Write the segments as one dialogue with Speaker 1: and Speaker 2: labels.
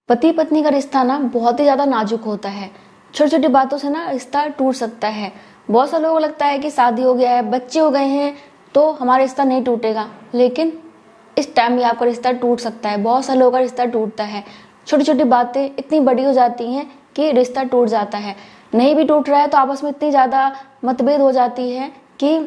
Speaker 1: पति पत्नी का रिश्ता ना बहुत ही ज्यादा नाजुक होता है। छोटी छोटी बातों से ना रिश्ता टूट सकता है। बहुत सारे लोगों को लगता है कि शादी हो गया है, बच्चे हो गए हैं तो हमारा रिश्ता नहीं टूटेगा, लेकिन इस टाइम भी आपका रिश्ता टूट सकता है। बहुत सारे लोगों का रिश्ता टूटता है। छोटी छोटी बातें इतनी बड़ी हो जाती हैं कि रिश्ता टूट जाता है। नहीं भी टूट रहा है तो आपस में इतनी ज्यादा मतभेद हो जाती है कि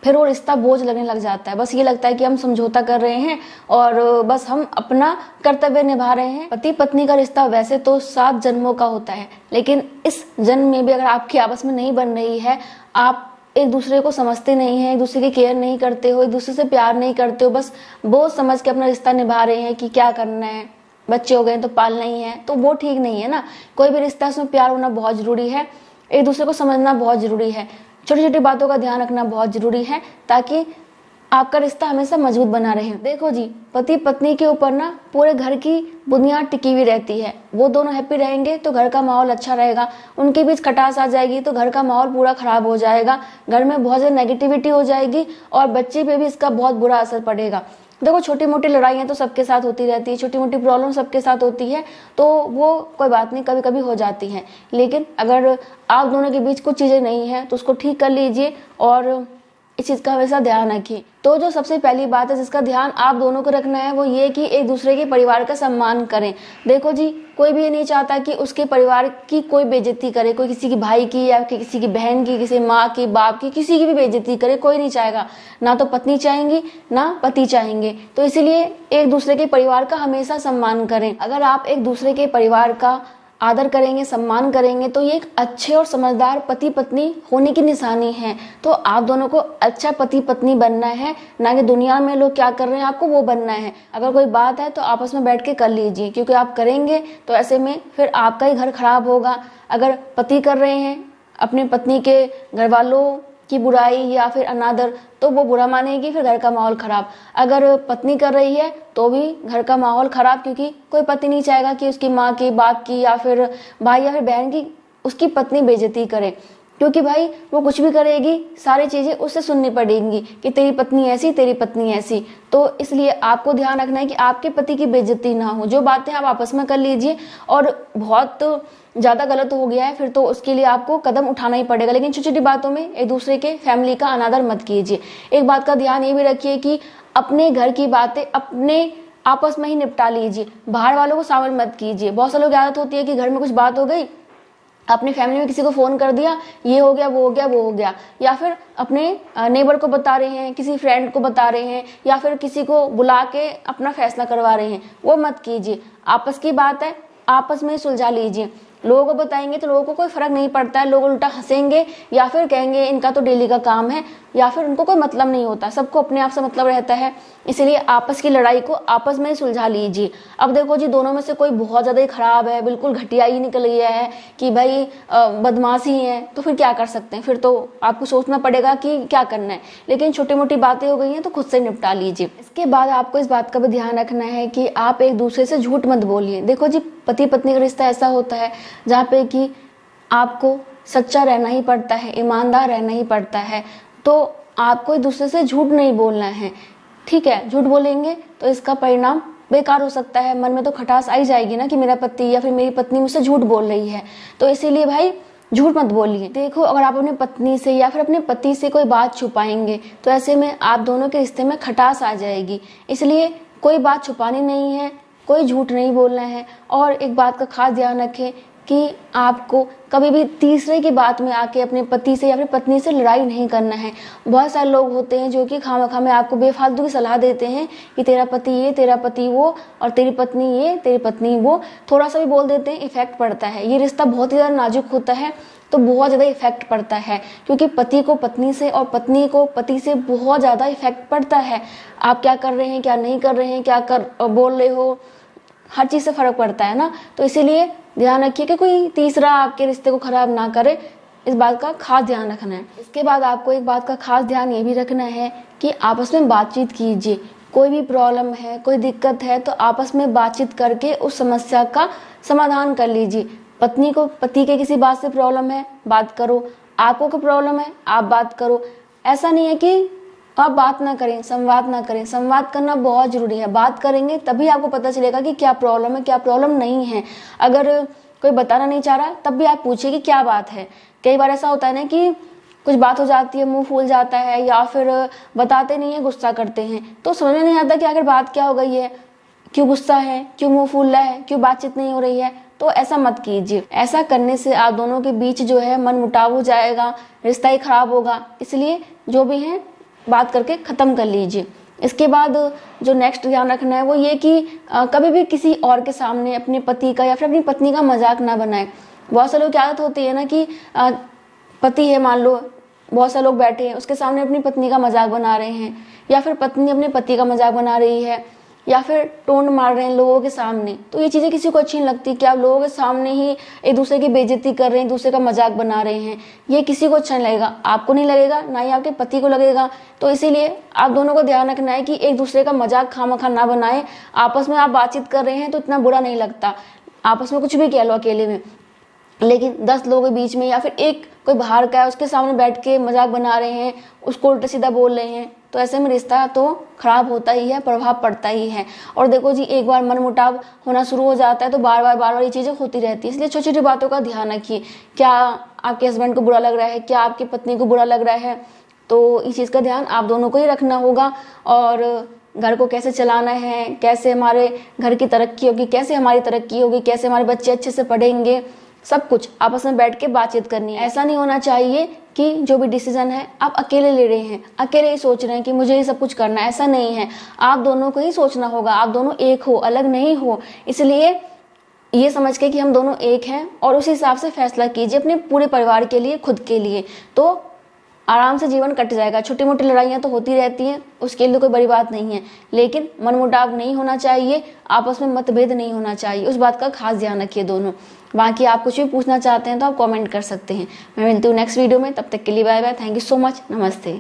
Speaker 1: फिर वो रिश्ता बोझ लगने लग जाता है। बस ये लगता है कि हम समझौता कर रहे हैं और बस हम अपना कर्तव्य निभा रहे हैं। पति पत्नी का रिश्ता वैसे तो 7 जन्मों का होता है, लेकिन इस जन्म में भी अगर आपकी आपस में नहीं बन रही है, आप एक दूसरे को समझते नहीं है, एक दूसरे की केयर नहीं करते हो, एक दूसरे से प्यार नहीं करते हो, बस बोझ समझ के अपना रिश्ता निभा रहे हैं कि क्या करना है, बच्चे हो गए तो पालना ही है, तो वो ठीक नहीं है ना। कोई भी रिश्ता उसमें प्यार होना बहुत जरूरी है, एक दूसरे को समझना बहुत जरूरी है, छोटी छोटी बातों का ध्यान रखना बहुत जरूरी है ताकि आपका रिश्ता हमेशा मजबूत बना रहे। देखो जी, पति पत्नी के ऊपर ना पूरे घर की बुनियाद टिकी हुई रहती है। वो दोनों हैप्पी रहेंगे तो घर का माहौल अच्छा रहेगा। उनके बीच खटास आ जाएगी तो घर का माहौल पूरा खराब हो जाएगा, घर में बहुत ज्यादा नेगेटिविटी हो जाएगी और बच्चे पे भी इसका बहुत बुरा असर पड़ेगा। देखो, छोटी मोटी लड़ाइयां तो सबके साथ होती रहती है, छोटी मोटी प्रॉब्लम सबके साथ होती है, तो वो कोई बात नहीं, कभी कभी हो जाती है। लेकिन अगर आप दोनों के बीच कुछ चीजें नहीं है तो उसको ठीक कर लीजिए और इस चीज का हमेशा ध्यान रखिए। तो जो सबसे पहली बात है जिसका ध्यान आप दोनों को रखना है वो ये कि एक दूसरे के परिवार का सम्मान करें। देखो जी, कोई भी ये नहीं चाहता कि उसके परिवार की कोई बेइज्जती करे, कोई किसी की भाई की या किसी की बहन की, किसी माँ की, बाप की, किसी की भी बेइज्जती करे, कोई नहीं चाहेगा। ना तो पत्नी चाहेंगी ना पति चाहेंगे। तो इसीलिए एक दूसरे के परिवार का हमेशा सम्मान करें। अगर आप एक दूसरे के परिवार का आदर करेंगे, सम्मान करेंगे, तो ये एक अच्छे और समझदार पति पत्नी होने की निशानी है। तो आप दोनों को अच्छा पति पत्नी बनना है, ना कि दुनिया में लोग क्या कर रहे हैं आपको वो बनना है। अगर कोई बात है तो आपस में बैठ के कर लीजिए, क्योंकि आप करेंगे तो ऐसे में फिर आपका ही घर खराब होगा। अगर पति कर रहे हैं अपने पत्नी के घर वालों की बुराई या फिर अनादर, तो वो बुरा मानेगी, फिर घर का माहौल खराब। अगर पत्नी कर रही है तो भी घर का माहौल खराब, क्योंकि कोई पति नहीं चाहेगा कि उसकी माँ की, बाप की या फिर भाई या फिर बहन की उसकी पत्नी बेइज्जती करे, क्योंकि भाई वो कुछ भी करेगी सारी चीजें उससे सुननी पड़ेंगी कि तेरी पत्नी ऐसी, तेरी पत्नी ऐसी। तो इसलिए आपको ध्यान रखना है कि आपके पति की बेइज्जती ना हो। जो बातें आप आपस में कर लीजिए, और बहुत ज्यादा गलत हो गया है फिर तो उसके लिए आपको कदम उठाना ही पड़ेगा। लेकिन छोटी छोटी बातों में एक दूसरे के फैमिली का अनादर मत कीजिए। एक बात का ध्यान ये भी रखिए कि अपने घर की बातें अपने आपस में ही निपटा लीजिए, बाहर वालों को शामिल मत कीजिए। बहुत सारे लोग की आदत होती है कि घर में कुछ बात हो गई, अपनी फैमिली में किसी को फोन कर दिया, ये हो गया, वो हो गया, वो हो गया, या फिर अपने नेबर को बता रहे हैं, किसी फ्रेंड को बता रहे हैं, या फिर किसी को बुला के अपना फैसला करवा रहे हैं। वो मत कीजिए। आपस की बात है, आपस में सुलझा लीजिए। लोगों को बताएंगे तो लोगों को कोई फर्क नहीं पड़ता है, लोग उल्टा हंसेंगे या फिर कहेंगे इनका तो डेली का काम है, या फिर उनको कोई मतलब नहीं होता। सबको अपने आप से मतलब रहता है, इसलिए आपस की लड़ाई को आपस में सुलझा लीजिए। अब देखो जी, दोनों में से कोई बहुत ज्यादा ही खराब है, बिल्कुल घटिया ही निकल गया है कि भाई बदमाश ही है, तो फिर क्या कर सकते हैं? फिर तो आपको सोचना पड़ेगा कि क्या करना है। लेकिन छोटी मोटी बातें हो गई हैं तो खुद से निपटा लीजिए। इसके बाद आपको इस बात का भी ध्यान रखना है कि आप एक दूसरे से झूठ मत बोलिए। देखो जी, पति पत्नी का रिश्ता ऐसा होता है जहाँ पे कि आपको सच्चा रहना ही पड़ता है, ईमानदार रहना ही पड़ता है। तो आपको एक दूसरे से झूठ नहीं बोलना है, ठीक है? झूठ बोलेंगे तो इसका परिणाम बेकार हो सकता है। मन में तो खटास आई जाएगी ना कि मेरा पति या फिर मेरी पत्नी मुझसे झूठ बोल रही है। तो इसीलिए भाई झूठ मत बोलिए। देखो, अगर आप अपनी पत्नी से या फिर अपने पति से कोई बात छुपाएंगे तो ऐसे में आप दोनों के रिश्ते में खटास आ जाएगी। इसलिए कोई बात छुपानी नहीं है, कोई झूठ नहीं बोलना है। और एक बात का खास ध्यान रखें कि आपको कभी भी तीसरे की बात में आके अपने पति से या फिर पत्नी से लड़ाई नहीं करना है। बहुत सारे लोग होते हैं जो कि खामखा में आपको बेफालतू की सलाह देते हैं कि तेरा पति ये, तेरा पति वो, और तेरी पत्नी ये, तेरी पत्नी वो। थोड़ा सा भी बोल देते हैं, इफेक्ट पड़ता है। ये रिश्ता बहुत ही ज्यादा नाजुक होता है, तो बहुत ज्यादा इफेक्ट पड़ता है, क्योंकि पति को पत्नी से और पत्नी को पति से बहुत ज्यादा इफेक्ट पड़ता है। आप क्या कर रहे हैं, क्या नहीं कर रहे हैं, क्या कर बोल रहे हो, हर चीज से फर्क पड़ता है ना। तो इसीलिए ध्यान रखिए कि कोई तीसरा आपके रिश्ते को खराब ना करे, इस बात का खास ध्यान रखना है। इसके बाद आपको एक बात का खास ध्यान ये भी रखना है कि आपस में बातचीत कीजिए। कोई भी प्रॉब्लम है, कोई दिक्कत है, तो आपस में बातचीत करके उस समस्या का समाधान कर लीजिए। पत्नी को पति के किसी बात से प्रॉब्लम है, बात करो। आपको कोई प्रॉब्लम है, आप बात करो। ऐसा नहीं है कि आप बात ना करें, संवाद ना करें। संवाद करना बहुत जरूरी है। बात करेंगे तभी आपको पता चलेगा कि क्या प्रॉब्लम है, क्या प्रॉब्लम नहीं है। अगर कोई बताना नहीं चाह रहा तब भी आप पूछिए कि क्या बात है। कई बार ऐसा होता है ना कि कुछ बात हो जाती है, मुंह फूल जाता है, या फिर बताते नहीं है, गुस्सा करते हैं, तो समझ में नहीं आता कि आखिर बात क्या हो गई है, क्यों गुस्सा है, क्यों मुंह फूल रहा है, क्यों बातचीत नहीं हो रही है। तो ऐसा मत कीजिए। ऐसा करने से आप दोनों के बीच जो है मनमुटाव हो जाएगा, रिश्ता ही खराब होगा। इसलिए जो भी है बात करके खत्म कर लीजिए। इसके बाद जो नेक्स्ट ध्यान रखना है वो ये कि कभी भी किसी और के सामने अपने पति का या फिर अपनी पत्नी का मजाक ना बनाए। बहुत से लोग की आदत होती है ना कि पति है, मान लो बहुत से लोग बैठे हैं, उसके सामने अपनी पत्नी का मजाक बना रहे हैं, या फिर पत्नी अपने पति का मजाक बना रही है, या फिर टोंट मार रहे हैं लोगों के सामने। तो ये चीजें किसी को अच्छी नहीं लगती कि आप लोगों के सामने ही एक दूसरे की बेइज्जती कर रहे हैं, एक दूसरे का मजाक बना रहे हैं। ये किसी को अच्छा नहीं लगेगा, आपको नहीं लगेगा, ना ही आपके पति को लगेगा। तो इसीलिए आप दोनों को ध्यान रखना है कि एक दूसरे का मजाक खामखा ना बनाए। आपस में आप बातचीत कर रहे हैं तो इतना बुरा नहीं लगता, आपस में कुछ भी कह लो अकेले में, लेकिन 10 लोगों के बीच में या फिर एक कोई बाहर का है उसके सामने बैठ के मजाक बना रहे हैं, उसको उल्टा सीधा बोल रहे हैं, तो ऐसे में रिश्ता तो खराब होता ही है, प्रभाव पड़ता ही है। और देखो जी, एक बार मनमुटाव होना शुरू हो जाता है तो बार बार ये चीजें होती रहती है। इसलिए छोटी छोटी बातों का ध्यान रखिए। क्या आपके हस्बैंड को बुरा लग रहा है, क्या आपकी पत्नी को बुरा लग रहा है, तो इस चीज का ध्यान आप दोनों को ही रखना होगा। और घर को कैसे चलाना है, कैसे हमारे घर की तरक्की होगी, कैसे हमारी तरक्की होगी, कैसे हमारे बच्चे अच्छे से पढ़ेंगे, सब कुछ आपस में बैठ के बातचीत करनी है। ऐसा नहीं होना चाहिए कि जो भी डिसीजन है आप अकेले ले रहे हैं, अकेले ही सोच रहे हैं कि मुझे ये सब कुछ करना है। ऐसा नहीं है, आप दोनों को ही सोचना होगा। आप दोनों एक हो, अलग नहीं हो। इसलिए ये समझ के कि हम दोनों एक हैं और उस हिसाब से फैसला कीजिए अपने पूरे परिवार के लिए, खुद के लिए, तो आराम से जीवन कट जाएगा। छोटी मोटी लड़ाइयाँ तो होती रहती हैं, उसके लिए कोई बड़ी बात नहीं है, लेकिन मनमुटाव नहीं होना चाहिए, आपस में मतभेद नहीं होना चाहिए। उस बात का खास ध्यान रखिए दोनों। बाकी आप कुछ भी पूछना चाहते हैं तो आप कमेंट कर सकते हैं। मैं मिलती हूँ नेक्स्ट वीडियो में, तब तक के लिए bye bye. Thank you so much. नमस्ते।